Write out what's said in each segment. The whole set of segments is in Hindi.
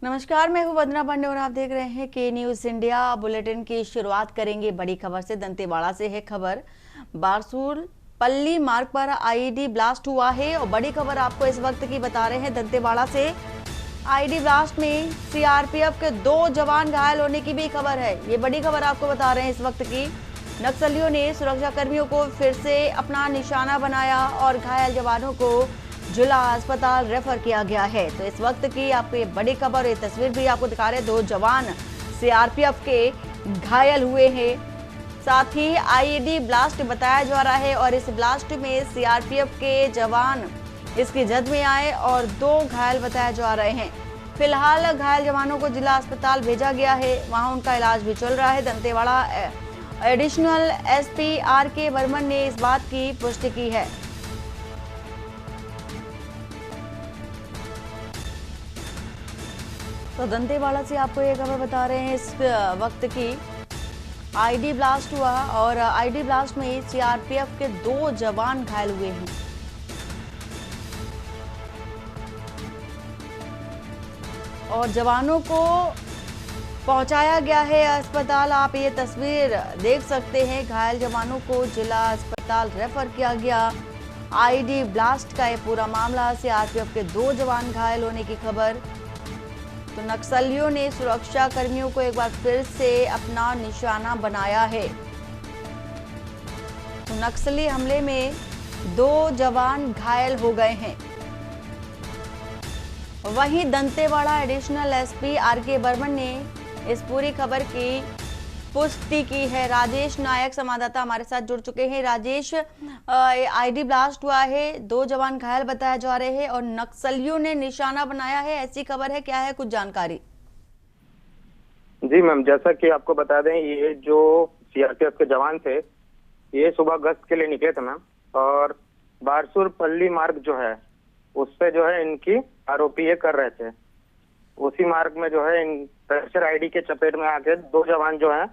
नमस्कार, मैं हूं वंदना पांडे और आप देख रहे हैं के न्यूज इंडिया बुलेटिन की शुरुआत करेंगे बड़ी खबर से। दंतेवाड़ा से है खबर। बारसूर पल्ली मार्ग पर आईईडी ब्लास्ट हुआ है और बड़ी खबर आपको इस वक्त की बता रहे हैं दंतेवाड़ा से। आईईडी ब्लास्ट में सीआरपीएफ के 2 जवान घायल होने की भी खबर है। ये बड़ी खबर आपको बता रहे हैं इस वक्त की। नक्सलियों ने सुरक्षा कर्मियों को फिर से अपना निशाना बनाया और घायल जवानों को जिला अस्पताल रेफर किया गया है। तो इस वक्त की आपको ये बड़ी खबर, ये तस्वीर भी आपको दिखा रहे हैं। 2 जवान सीआरपीएफ के घायल हुए हैं। साथ ही आईईडी ब्लास्ट बताया जा रहा है और इस ब्लास्ट में सीआरपीएफ के जवान इसकी जद में आए और 2 घायल बताए जा रहे हैं। फिलहाल घायल जवानों को जिला अस्पताल भेजा गया है, वहां उनका इलाज भी चल रहा है। Dantewada additional SP R K. Barman ने इस बात की पुष्टि की है। तो दंतेवाड़ा से आपको ये खबर बता रहे हैं इस वक्त की। आईडी ब्लास्ट हुआ और आईडी ब्लास्ट में सीआरपीएफ के 2 जवान घायल हुए हैं। और जवानों को पहुंचाया गया है अस्पताल। आप ये तस्वीर देख सकते हैं, घायल जवानों को जिला अस्पताल रेफर किया गया। आईडी ब्लास्ट का ये पूरा मामला, सीआरपीएफ के 2 जवान घायल होने की खबर। तो नक्सलियों ने सुरक्षा कर्मियों को एक बार फिर से अपना निशाना बनाया है। तो नक्सली हमले में 2 जवान घायल हो गए हैं। वहीं Dantewada additional SP R K. Barman ने इस पूरी खबर की पुष्टि की है। राजेश नायक संवाददाता हमारे साथ जुड़ चुके हैं। राजेश, आईडी ब्लास्ट हुआ है, 2 जवान घायल बताए जा रहे हैं और नक्सलियों ने निशाना बनाया है, ऐसी खबर है, क्या है कुछ जानकारी? जी मैम, जैसा कि आपको बता दें, ये जो सीआरपीएफ के जवान थे, ये सुबह गश्त के लिए निकले थे मैम, और बारसूर पल्ली मार्ग जो है उससे जो है इनकी आरोपी ये कर रहे थे। उसी मार्ग में जो है इन फ्रैक्चर आईडी के चपेट में आके 2 जवान जो हैं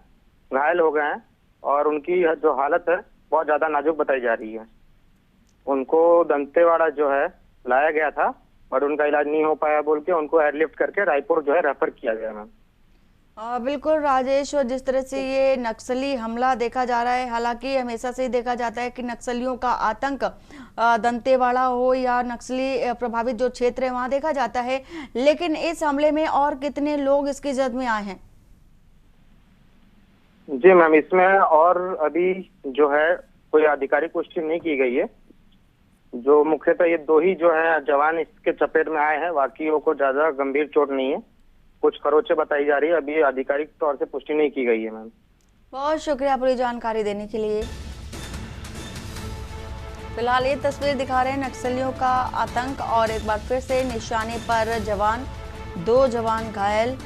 घायल हो गए हैं और उनकी जो हालत है बहुत ज्यादा नाजुक बताई जा रही है। उनको दंतेवाड़ा जो है लाया गया था और उनका इलाज नहीं हो पाया बोल के उनको एयरलिफ्ट करके रायपुर जो है रेफर किया गया मैम। बिल्कुल राजेश, और जिस तरह से ये नक्सली हमला देखा जा रहा है, हालांकि हमेशा से ही देखा जाता है कि नक्सलियों का आतंक दंतेवाड़ा हो या नक्सली प्रभावित जो क्षेत्र है वहां देखा जाता है, लेकिन इस हमले में और कितने लोग इसकी जद में आए हैं? जी मैम, इसमें और अभी जो है कोई आधिकारिक पुष्टि नहीं की गई है। जो मुख्यतः ये 2 ही जो है जवान इसके चपेट में आए हैं, बाकियों को ज्यादा गंभीर चोट नहीं है, कुछ खरोंचे बताई जा रही है। अभी आधिकारिक तौर से पुष्टि नहीं की गई है मैम। बहुत शुक्रिया पूरी जानकारी देने के लिए। फिलहाल ये तस्वीर दिखा रहे हैं नक्सलियों का आतंक और एक बार फिर से निशाने पर जवान, 2 जवान घायल।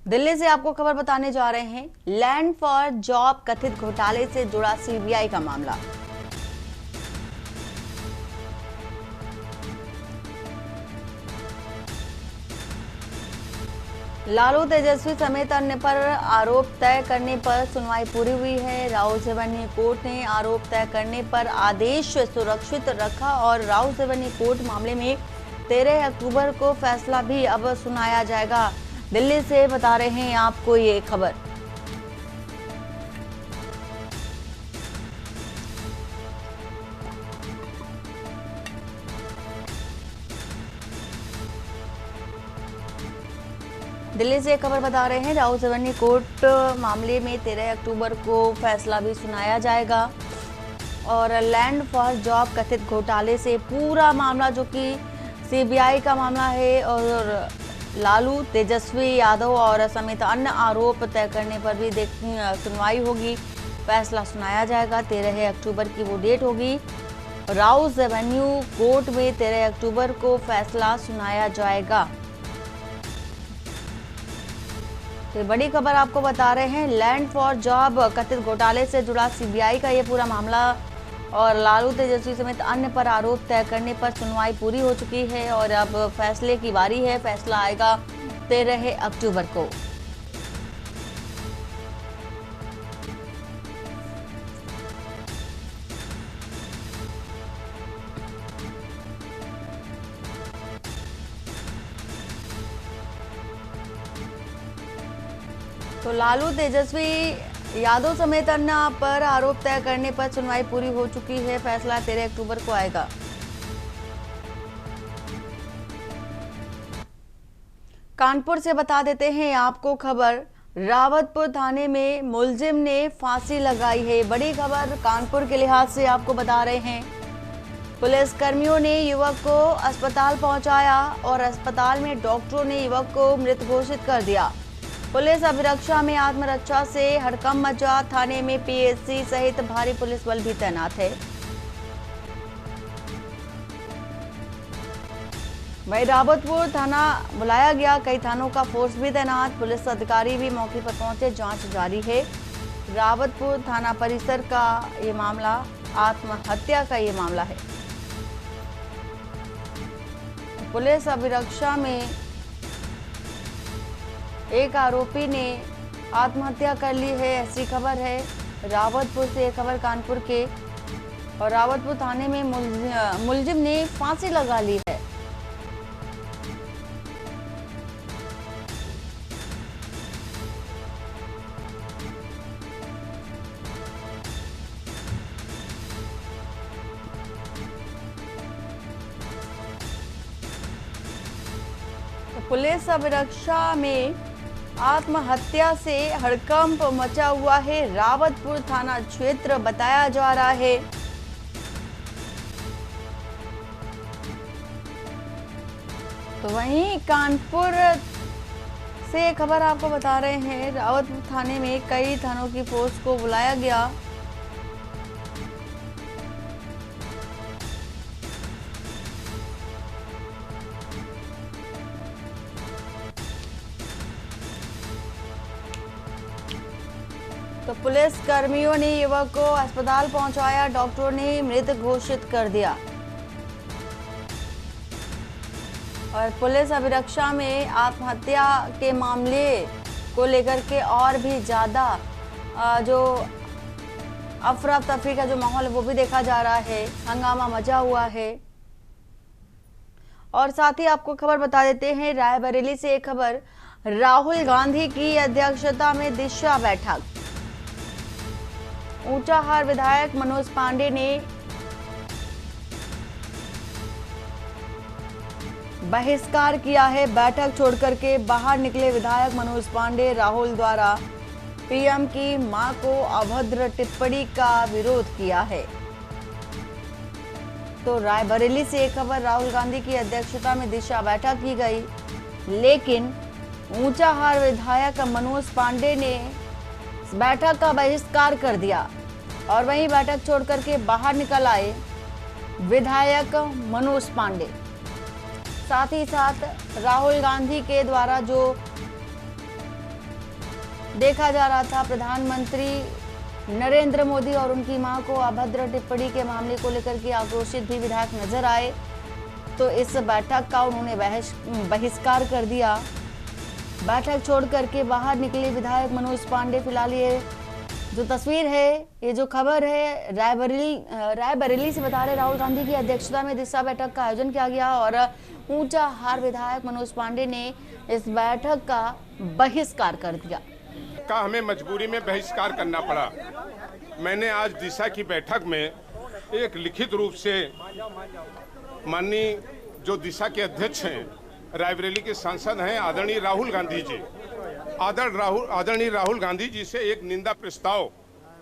दिल्ली से आपको खबर बताने जा रहे हैं। लैंड फॉर जॉब कथित घोटाले से जुड़ा सीबीआई का मामला। लालू तेजस्वी समेत अन्य पर आरोप तय करने पर सुनवाई पूरी हुई है। राउस एवेन्यू कोर्ट ने आरोप तय करने पर आदेश सुरक्षित रखा और राउस एवेन्यू कोर्ट मामले में 13 अक्टूबर को फैसला भी अब सुनाया जाएगा। दिल्ली से बता रहे हैं आपको ये खबर। दिल्ली से खबर बता रहे हैं, राउस एवेन्यू कोर्ट मामले में 13 अक्टूबर को फैसला भी सुनाया जाएगा। और लैंड फॉर जॉब कथित घोटाले से पूरा मामला, जो कि सीबीआई का मामला है, और लालू तेजस्वी यादव और समेत अन्य आरोप तय करने पर भी सुनवाई होगी, फैसला सुनाया जाएगा। 13 अक्टूबर की वो डेट होगी। राउस एवेन्यू कोर्ट में 13 अक्टूबर को फैसला सुनाया जाएगा। तो बड़ी खबर आपको बता रहे हैं, लैंड फॉर जॉब कथित घोटाले से जुड़ा सीबीआई का ये पूरा मामला और लालू तेजस्वी समेत अन्य पर आरोप तय करने पर सुनवाई पूरी हो चुकी है और अब फैसले की बारी है। फैसला आएगा 13 अक्टूबर को। तो लालू तेजस्वी यादव समेत अन्य पर आरोप तय करने पर सुनवाई पूरी हो चुकी है। फैसला 13 अक्टूबर को आएगा। कानपुर से बता देते हैं आपको खबर, रावतपुर थाने में मुलजिम ने फांसी लगाई है। बड़ी खबर कानपुर के लिहाज से आपको बता रहे हैं। पुलिस कर्मियों ने युवक को अस्पताल पहुंचाया और अस्पताल में डॉक्टरों ने युवक को मृत घोषित कर दिया। पुलिस अभिरक्षा में आत्मरक्षा से हड़कंप मचा। थाने में पीएससी सहित भारी पुलिस बल भी तैनात है। वहीं रावतपुर थाना बुलाया गया, कई थानों का फोर्स भी तैनात। पुलिस अधिकारी भी मौके पर पहुंचे, जांच जारी है। रावतपुर थाना परिसर का ये मामला आत्महत्या का ये मामला है। पुलिस अभिरक्षा में एक आरोपी ने आत्महत्या कर ली है, ऐसी खबर है। रावतपुर से खबर कानपुर के, और रावतपुर थाने में मुलजिम ने फांसी लगा ली है। पुलिस अभिरक्षा में आत्महत्या से हड़कंप मचा हुआ है। रावतपुर थाना क्षेत्र बताया जा रहा है। तो वहीं कानपुर से खबर आपको बता रहे हैं, रावतपुर थाने में कई थानों की फोर्स को बुलाया गया। तो पुलिस कर्मियों ने युवक को अस्पताल पहुंचाया, डॉक्टरों ने मृत घोषित कर दिया। और पुलिस अभिरक्षा में आत्महत्या के मामले को लेकर के और भी ज्यादा जो अफरा तफरी का जो माहौल है वो भी देखा जा रहा है। हंगामा मचा हुआ है। और साथ ही आपको खबर बता देते हैं, रायबरेली से एक खबर, राहुल गांधी की अध्यक्षता में दिशा बैठक। ऊंचाहार विधायक मनोज पांडे ने बहिष्कार किया है। बैठक छोड़कर के बाहर निकले विधायक मनोज पांडे। राहुल द्वारा पीएम की मां को अभद्र टिप्पणी का विरोध किया है। तो रायबरेली से एक खबर, राहुल गांधी की अध्यक्षता में दिशा बैठक की गई, लेकिन ऊंचाहार विधायक मनोज पांडे ने बैठक का बहिष्कार कर दिया। और वहीं बैठक छोड़कर के बाहर निकल आए विधायक मनोज पांडे। साथ ही साथ राहुल गांधी के द्वारा जो देखा जा रहा था, प्रधानमंत्री नरेंद्र मोदी और उनकी मां को अभद्र टिप्पणी के मामले को लेकर के आक्रोशित भी विधायक नजर आए। तो इस बैठक का उन्होंने बहिष्कार कर दिया। बैठक छोड़ करके बाहर निकले विधायक मनोज पांडे। फिलहाल ये जो तस्वीर है, ये जो खबर है, रायबरेली से बता रहे, राहुल गांधी की अध्यक्षता में दिशा बैठक का आयोजन किया गया और ऊंचाहार विधायक मनोज पांडे ने इस बैठक का बहिष्कार कर दिया। का हमें मजबूरी में बहिष्कार करना पड़ा। मैंने आज दिशा की बैठक में एक लिखित रूप से माननीय जो दिशा के अध्यक्ष हैं, रायबरेली के सांसद हैं आदरणीय राहुल गांधी जी, आदरणीय राहुल गांधी जी से एक निंदा प्रस्ताव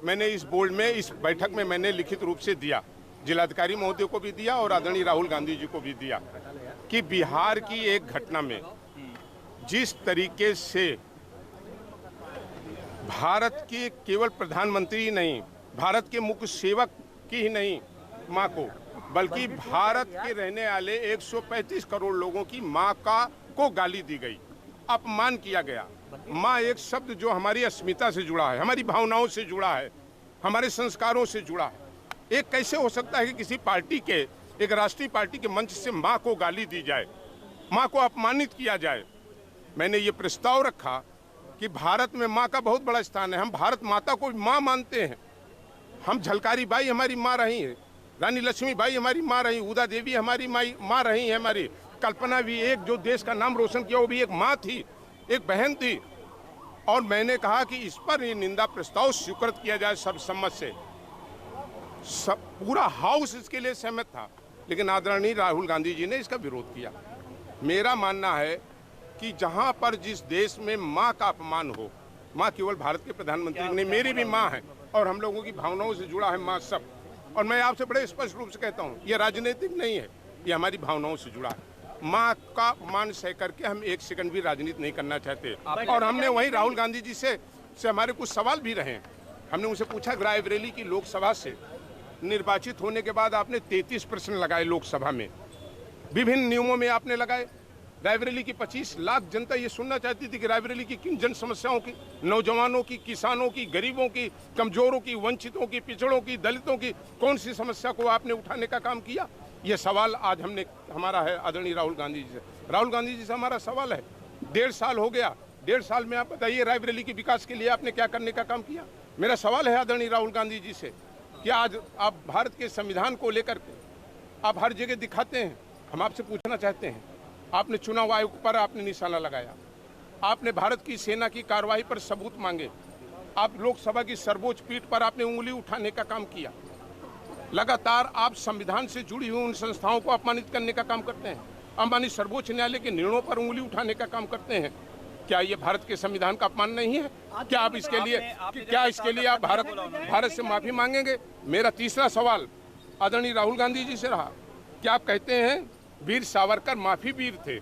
मैंने इस बोर्ड में, इस बैठक में मैंने लिखित रूप से दिया। जिलाधिकारी महोदय को भी दिया और आदरणीय राहुल गांधी जी को भी दिया कि बिहार की एक घटना में जिस तरीके से भारत के केवल प्रधानमंत्री नहीं, भारत के मुख्य सेवक की ही नहीं मां को, बल्कि भारत के रहने वाले 135 करोड़ लोगों की मां को गाली दी गई, अपमान किया गया। मां एक शब्द जो हमारी अस्मिता से जुड़ा है, हमारी भावनाओं से जुड़ा है, हमारे संस्कारों से जुड़ा है। एक कैसे हो सकता है कि किसी पार्टी के, एक राष्ट्रीय पार्टी के मंच से मां को गाली दी जाए, मां को अपमानित किया जाए। मैंने ये प्रस्ताव रखा कि भारत में मां का बहुत बड़ा स्थान है। हम भारत माता को मां मानते हैं। हम झलकारी बाई हमारी मां रही है, रानी लक्ष्मी बाई हमारी मां रही, उदा देवी हमारी मां रही है, हमारी कल्पना भी, एक जो देश का नाम रोशन किया वो भी एक मां थी, एक बहन थी। और मैंने कहा कि इस पर ये निंदा प्रस्ताव स्वीकृत किया जाए सर्वसम्मत से। पूरा हाउस इसके लिए सहमत था, लेकिन आदरणीय राहुल गांधी जी ने इसका विरोध किया। मेरा मानना है कि जहां पर जिस देश में माँ का अपमान हो, माँ केवल भारत के प्रधानमंत्री नहीं, मेरी भी माँ है और हम लोगों की भावनाओं से जुड़ा है माँ सब। और मैं आपसे बड़े स्पष्ट रूप से कहता हूँ, ये राजनीतिक नहीं है, ये हमारी भावनाओं से जुड़ा है। माँ का अपमान सह करके हम एक सेकंड भी राजनीति नहीं करना चाहते। और हमने वहीं राहुल गांधी जी से हमारे कुछ सवाल भी रहे। हमने उनसे पूछा, रायबरेली की लोकसभा से निर्वाचित होने के बाद आपने 33 प्रश्न लगाए लोकसभा में, विभिन्न नियमों में आपने लगाए। रायबरेली की 25 लाख जनता ये सुनना चाहती थी कि रायबरेली की किन जन समस्याओं की, नौजवानों की, किसानों की, गरीबों की, कमजोरों की, वंचितों की, पिछड़ों की, दलितों की कौन सी समस्या को आपने उठाने का काम किया। ये सवाल आज हमारा है आदरणीय राहुल गांधी जी से। राहुल गांधी जी से हमारा सवाल है, 1.5 साल हो गया, 1.5 साल में आप बताइए रायबरेली के विकास के लिए आपने क्या करने का काम किया। मेरा सवाल है आदरणीय राहुल गांधी जी से कि आज आप भारत के संविधान को लेकर के आप हर जगह दिखाते हैं। हम आपसे पूछना चाहते हैं, आपने चुनाव आयोग पर आपने निशाना लगाया, आपने भारत की सेना की कार्रवाई पर सबूत मांगे, आप लोकसभा की सर्वोच्च पीठ पर आपने उंगली उठाने का काम किया। लगातार आप संविधान से जुड़ी हुई उन संस्थाओं को अपमानित करने का काम करते हैं, अपमानित सर्वोच्च न्यायालय के निर्णयों पर उंगली उठाने का काम करते हैं। क्या ये भारत के संविधान का अपमान नहीं है? क्या आप इसके लिए आप भारत से माफी मांगेंगे? मेरा तीसरा सवाल आदरणीय राहुल गांधी जी से रहा, क्या आप कहते हैं वीर सावरकर माफी वीर थे,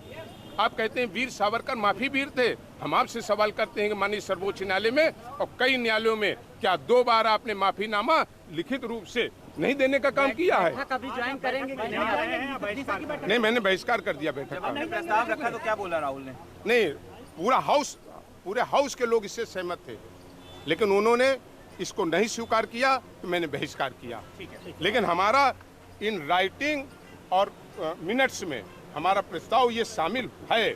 आप कहते हैं वीर सावरकर माफी वीर थे। हम आपसे सवाल करते हैं कि माननीय सर्वोच्च न्यायालय में और कई न्यायालयों में क्या 2 बार आपने माफीनामा लिखित रूप से नहीं देने का काम किया है? कभी ज्वाइन करेंगे कि नहीं? नहीं, मैंने बहिष्कार कर दिया बैठक का। आपने प्रस्ताव रखा तो क्या बोला राहुल ने? नहीं, पूरे हाउस के लोग इससे सहमत थे, लेकिन उन्होंने इसको नहीं स्वीकार किया तो मैंने बहिष्कार किया। लेकिन हमारा इन राइटिंग और मिनट्स में हमारा प्रस्ताव ये शामिल है।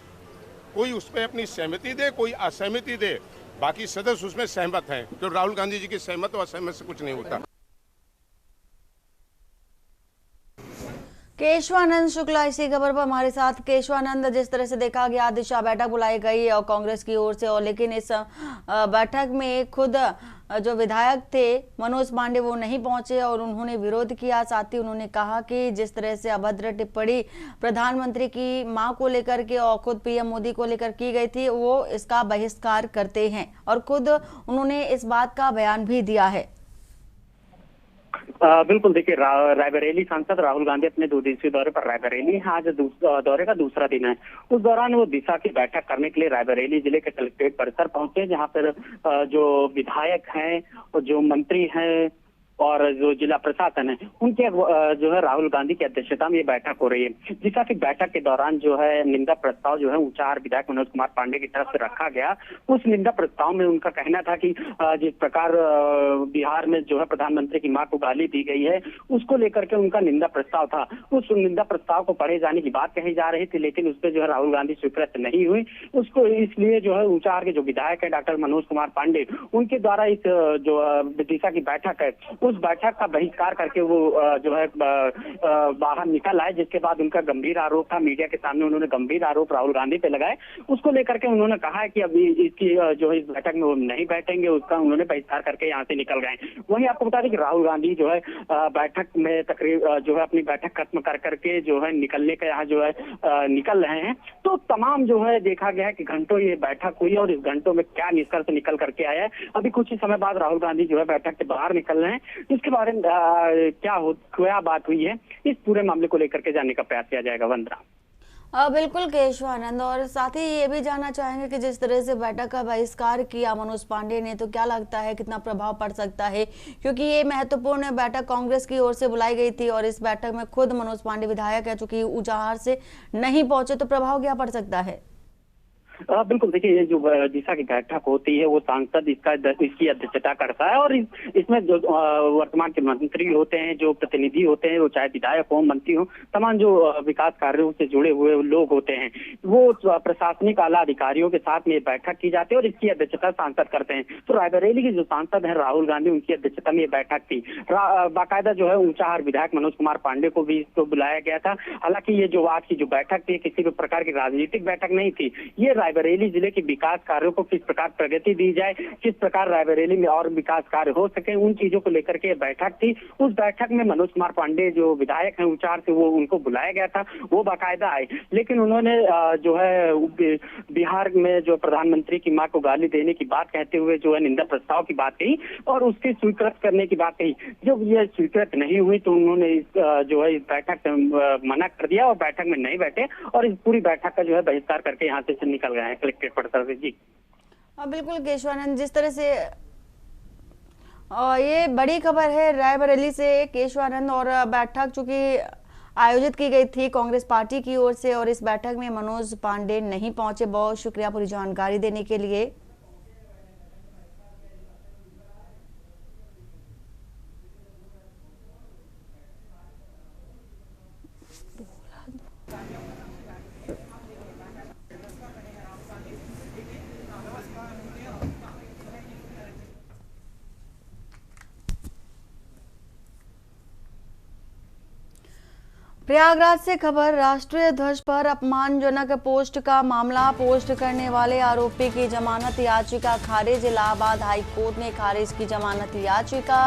कोई उस पर अपनी सहमति दे, कोई असहमति दे, बाकी सदस्य उसमें सहमत हैं। तो राहुल गांधी जी की सहमत और असहमत से कुछ नहीं होता। केशवानंद शुक्ला इसी खबर पर हमारे साथ। केशवानंद, जिस तरह से देखा गया दिशा बैठक बुलाई गई और कांग्रेस की ओर से, और लेकिन इस बैठक में खुद जो विधायक थे मनोज पांडे वो नहीं पहुंचे और उन्होंने विरोध किया। साथ ही उन्होंने कहा कि जिस तरह से अभद्र टिप्पणी प्रधानमंत्री की मां को लेकर के और खुद पीएम मोदी को लेकर की गई थी, वो इसका बहिष्कार करते हैं और खुद उन्होंने इस बात का बयान भी दिया है। बिल्कुल, देखिए रायबरेली सांसद राहुल गांधी अपने 2 दिवसीय दौरे पर रायबरेली हैं। आज दौरे का दूसरा दिन है। उस दौरान वो दिशा की बैठक करने के लिए रायबरेली जिले के कलेक्ट्रेट परिसर पहुंचे, जहां पर जो विधायक हैं और जो मंत्री हैं और जो जिला प्रशासन है उनके जो है राहुल गांधी की अध्यक्षता में ये बैठक हो रही है। दिशा की बैठक के दौरान जो है निंदा प्रस्ताव जो है ऊंचाहार विधायक मनोज कुमार पांडे की तरफ से रखा गया। उस निंदा प्रस्ताव में उनका कहना था कि जिस प्रकार बिहार में जो है प्रधानमंत्री की मां को गाली दी गई है, उसको लेकर के उनका निंदा प्रस्ताव था। उस निंदा प्रस्ताव को पढ़े जाने की बात कही जा रही थी, लेकिन उस पर जो है राहुल गांधी स्वीकृत नहीं हुई। उसको इसलिए जो है ऊंचाहार के जो विधायक है डॉक्टर मनोज कुमार पांडे, उनके द्वारा इस जो दिशा की बैठक है उस बैठक का बहिष्कार करके वो जो है बाहर निकल आए, जिसके बाद उनका गंभीर आरोप था। मीडिया के सामने उन्होंने गंभीर आरोप राहुल गांधी पे लगाए। उसको लेकर के उन्होंने कहा है कि अभी इसकी जो है इस बैठक में वो नहीं बैठेंगे, उसका उन्होंने बहिष्कार करके यहाँ से निकल गए। वहीं आपको बता दें कि राहुल गांधी जो है बैठक में तकरीब जो है अपनी बैठक खत्म कर करके जो है निकलने का यहाँ जो है निकल रहे हैं। तो तमाम जो है देखा गया है कि घंटों ये बैठक हुई और इस घंटों में क्या निष्कर्ष निकल करके आया है। अभी कुछ ही समय बाद राहुल गांधी जो है बैठक से बाहर निकल रहे हैं। इसके बारे में क्या बात हुई है, इस पूरे मामले को लेकर के जानने का प्रयास किया जाएगा। वंदना। बिल्कुल केशवानंद, और साथ ही ये भी जानना चाहेंगे कि जिस तरह से बैठक का बहिष्कार किया मनोज पांडे ने, तो क्या लगता है कितना प्रभाव पड़ सकता है, क्योंकि ये महत्वपूर्ण बैठक कांग्रेस की ओर से बुलाई गई थी और इस बैठक में खुद मनोज पांडे विधायक है चूंकि ऊंचाहार से नहीं पहुंचे, तो प्रभाव क्या पड़ सकता है? बिल्कुल, देखिए ये जो दिशा की बैठक होती है वो सांसद इसकी अध्यक्षता करता है और इसमें जो वर्तमान के मंत्री होते हैं, जो प्रतिनिधि होते हैं, वो चाहे विधायक हो, मंत्री हो, तमाम जो विकास कार्यों से जुड़े हुए लोग होते हैं, वो प्रशासनिक आला अधिकारियों के साथ में बैठक की जाती है और इसकी अध्यक्षता सांसद करते हैं। तो रायबरेली के जो सांसद है राहुल गांधी, उनकी अध्यक्षता में ये बैठक थी। बाकायदा जो है ऊंचाहार विधायक मनोज कुमार पांडे को भी इसको बुलाया गया था। हालांकि ये जो आज की जो बैठक थी किसी भी प्रकार की राजनीतिक बैठक नहीं थी, ये रायबरेली जिले के विकास कार्यों को किस प्रकार प्रगति दी जाए, किस प्रकार रायबरेली में और विकास कार्य हो सके, उन चीजों को लेकर के बैठक थी। उस बैठक में मनोज कुमार पांडे जो विधायक हैं ऊंचाहार से, वो उनको बुलाया गया था, वो बाकायदा आए, लेकिन उन्होंने जो है बिहार में जो प्रधानमंत्री की मां को गाली देने की बात कहते हुए जो है निंदा प्रस्ताव की बात कही और उसकी स्वीकृत करने की बात कही। जब यह स्वीकृत नहीं हुई तो उन्होंने जो है इस बैठक से मना कर दिया और बैठक में नहीं बैठे और इस पूरी बैठक का जो है बहिष्कार करके यहाँ से निकल गए हैं कलेक्ट्रेट परिसर से। जी बिल्कुल केशवानंद, जिस तरह से ये बड़ी खबर है रायबरेली से केशवानंद, और बैठक चूंकि आयोजित की गई थी कांग्रेस पार्टी की ओर से और इस बैठक में मनोज पांडे नहीं पहुंचे। बहुत शुक्रिया पूरी जानकारी देने के लिए। प्रयागराज से खबर, राष्ट्रीय ध्वज पर अपमानजनक पोस्ट का मामला, पोस्ट करने वाले आरोपी की जमानत याचिका खारिज। इलाहाबाद हाई कोर्ट ने खारिज की जमानत याचिका।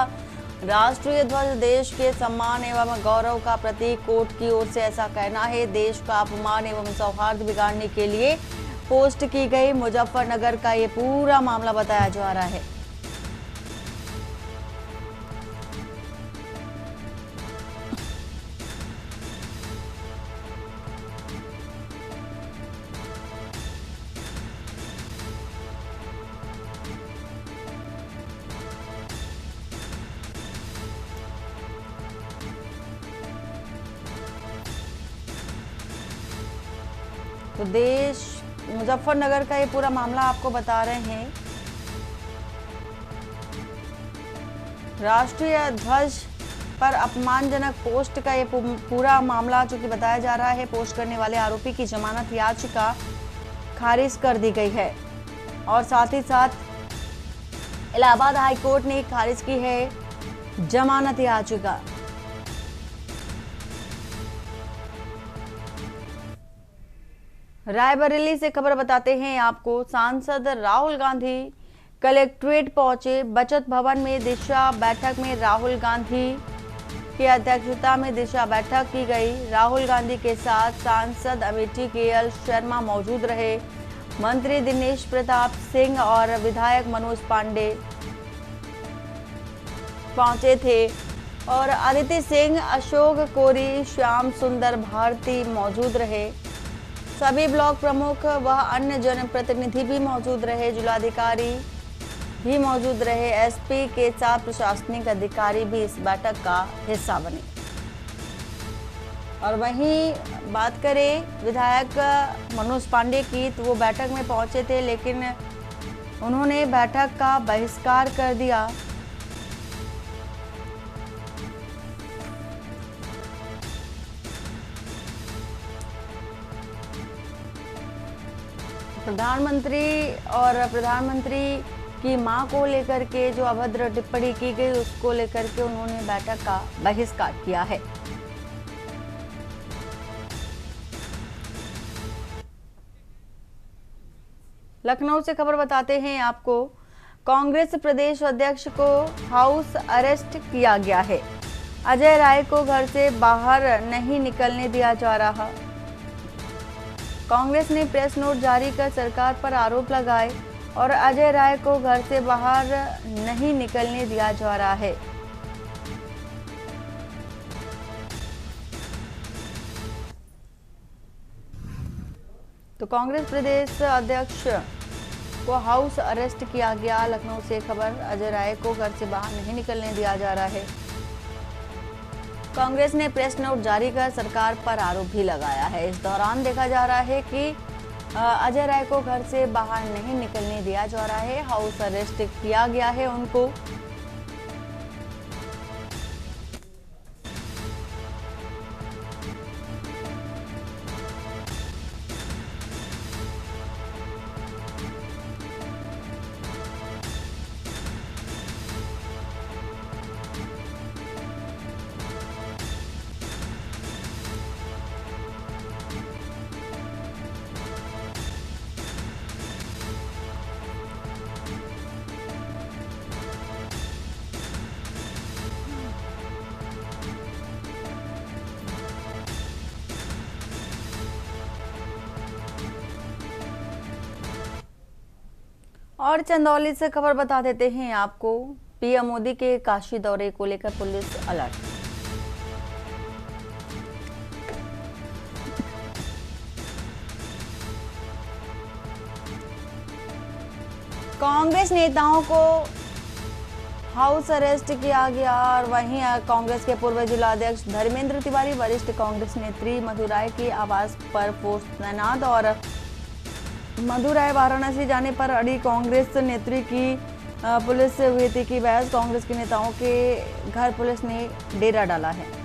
राष्ट्रीय ध्वज देश के सम्मान एवं गौरव का प्रतीक, कोर्ट की ओर से ऐसा कहना है। देश का अपमान एवं सौहार्द बिगाड़ने के लिए पोस्ट की गई। मुजफ्फरनगर का ये पूरा मामला बताया जा रहा है। तो देश मुजफ्फरनगर का ये पूरा मामला आपको बता रहे हैं। राष्ट्रीय ध्वज पर अपमानजनक पोस्ट का ये पूरा मामला जो कि बताया जा रहा है। पोस्ट करने वाले आरोपी की जमानत याचिका खारिज कर दी गई है और साथ ही साथ इलाहाबाद हाई कोर्ट ने खारिज की है जमानत याचिका। रायबरेली से खबर बताते हैं आपको। सांसद राहुल गांधी कलेक्ट्रेट पहुंचे। बचत भवन में दिशा बैठक में राहुल गांधी की अध्यक्षता में दिशा बैठक की गई। राहुल गांधी के साथ सांसद अमेठी केएल शर्मा मौजूद रहे। मंत्री दिनेश प्रताप सिंह और विधायक मनोज पांडे पहुंचे थे और अदिति सिंह, अशोक कोरी, श्याम सुंदर भारती मौजूद रहे। सभी ब्लॉक प्रमुख व अन्य जनप्रतिनिधि भी मौजूद रहे। जिलाधिकारी भी मौजूद रहे। एसपी के साथ प्रशासनिक अधिकारी भी इस बैठक का हिस्सा बने। और वहीं बात करें विधायक मनोज पांडे की, तो वो बैठक में पहुंचे थे लेकिन उन्होंने बैठक का बहिष्कार कर दिया। प्रधानमंत्री की मां को लेकर के जो अभद्र टिप्पणी की गई उसको लेकर के उन्होंने बैठक का बहिष्कार किया है। लखनऊ से खबर बताते हैं आपको। कांग्रेस प्रदेश अध्यक्ष को हाउस अरेस्ट किया गया है। अजय राय को घर से बाहर नहीं निकलने दिया जा रहा। कांग्रेस ने प्रेस नोट जारी कर सरकार पर आरोप लगाए और अजय राय को घर से बाहर नहीं निकलने दिया जा रहा है। तो कांग्रेस प्रदेश अध्यक्ष को हाउस अरेस्ट किया गया। लखनऊ से खबर, अजय राय को घर से बाहर नहीं निकलने दिया जा रहा है। कांग्रेस ने प्रेस नोट जारी कर सरकार पर आरोप भी लगाया है। इस दौरान देखा जा रहा है कि अजय राय को घर से बाहर नहीं निकलने दिया जा रहा है। हाउस अरेस्ट किया गया है उनको। और चंदौली से खबर बता देते हैं आपको, पीएम मोदी के काशी दौरे को लेकर पुलिस अलर्ट। कांग्रेस नेताओं को हाउस अरेस्ट किया गया और वहीं कांग्रेस के पूर्व जिलाध्यक्ष धर्मेंद्र तिवारी, वरिष्ठ कांग्रेस नेत्री मधुराय की आवास पर फोर्स तैनात और मधुराय वाराणसी जाने पर अड़ी कांग्रेस नेत्री की पुलिस से हुई थी कि बहस। कांग्रेस के नेताओं के घर पुलिस ने डेरा डाला है।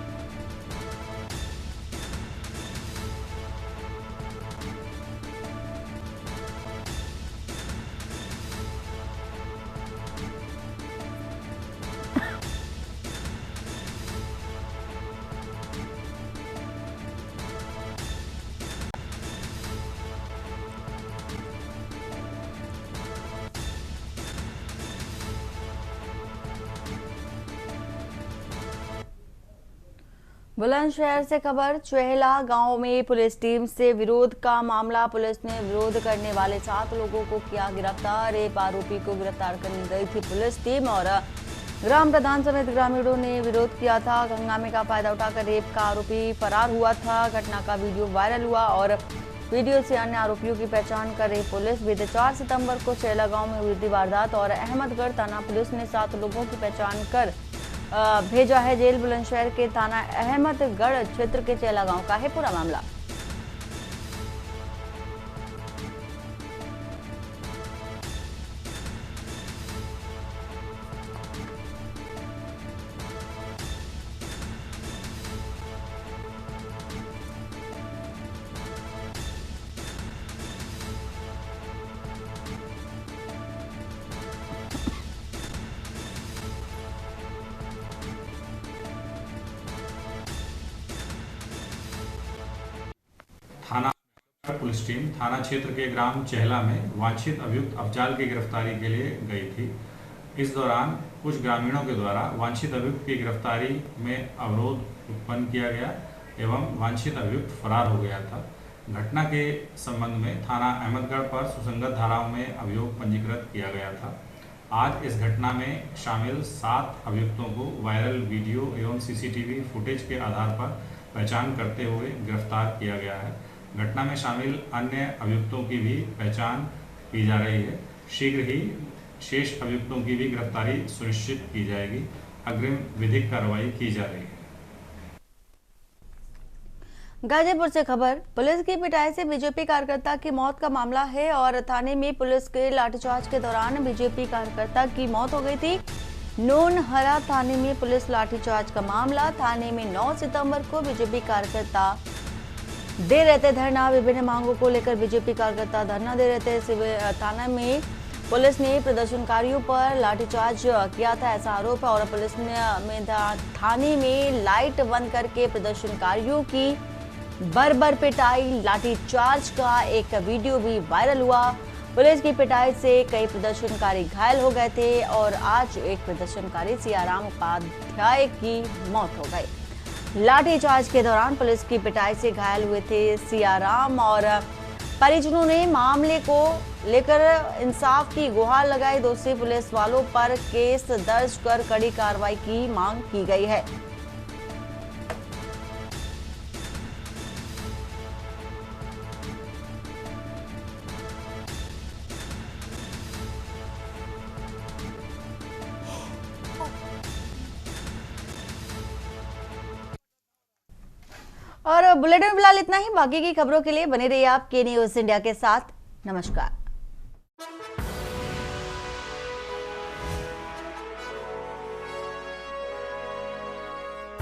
बुलंदशहर से खबर, चुहेला गांव में पुलिस टीम से विरोध का मामला। पुलिस ने विरोध करने वाले 7 लोगों को किया गिरफ्तार। रेप आरोपी को गिरफ्तार करने गई थी पुलिस टीम और ग्राम प्रधान समेत ग्रामीणों ने विरोध किया था। हंगामे का फायदा उठाकर रेप का आरोपी फरार हुआ था। घटना का वीडियो वायरल हुआ और वीडियो से अन्य आरोपियों की पहचान कर रही पुलिस। बीते 4 सितंबर को चुहेला गाँव में हुई थी वारदात और अहमदगढ़ थाना पुलिस ने 7 लोगों की पहचान कर भेजा है जेल। बुलंदशहर के थाना अहमदगढ़ क्षेत्र के चुहेला गांव का है पूरा मामला। थाना पुलिस टीम थाना क्षेत्र के ग्राम चेहला में वांछित अभियुक्त अफजाल की गिरफ्तारी के लिए गई थी। इस दौरान कुछ ग्रामीणों के द्वारा वांछित अभियुक्त की गिरफ्तारी में अवरोध उत्पन्न किया गया एवं वांछित अभियुक्त फरार हो गया था। घटना के संबंध में थाना अहमदगढ़ पर सुसंगत धाराओं में अभियोग पंजीकृत किया गया था। आज इस घटना में शामिल 7 अभियुक्तों को वायरल वीडियो एवं सीसीटीवी फुटेज के आधार पर पहचान करते हुए गिरफ्तार किया गया है। घटना में शामिल अन्य अभियुक्तों की भी पहचान की जा रही है। शीघ्र ही शेष अभियुक्तों की भी गिरफ्तारी सुनिश्चित की जाएगी। अग्रिम विधिक कार्रवाई की जा रही है। गाजीपुर से खबर, पुलिस की पिटाई से बीजेपी कार्यकर्ता की मौत का मामला है और थाने में पुलिस के लाठीचार्ज के दौरान बीजेपी कार्यकर्ता की मौत हो गई थी। नोनहरा थाने में पुलिस लाठीचार्ज का मामला। थाने में 9 सितंबर को बीजेपी कार्यकर्ता दे रहे थे धरना। विभिन्न मांगों को लेकर बीजेपी कार्यकर्ता धरना दे रहे थे। थाना में पुलिस ने प्रदर्शनकारियों पर लाठीचार्ज किया था, ऐसा आरोप है और पुलिस ने थाने में लाइट बंद करके प्रदर्शनकारियों की बर्बर पिटाई। लाठीचार्ज का एक वीडियो भी वायरल हुआ। पुलिस की पिटाई से कई प्रदर्शनकारी घायल हो गए थे और आज एक प्रदर्शनकारी सियाराम उपाध्याय की मौत हो गई। लाठीचार्ज के दौरान पुलिस की पिटाई से घायल हुए थे सियाराम और परिजनों ने मामले को लेकर इंसाफ की गुहार लगाई। दोषी पुलिस वालों पर केस दर्ज कर कड़ी कार्रवाई की मांग की गई है। और बुलेटिन में फिलहाल इतना ही। बाकी की खबरों के लिए बने रहिए आप के न्यूज़ इंडिया के साथ। नमस्कार।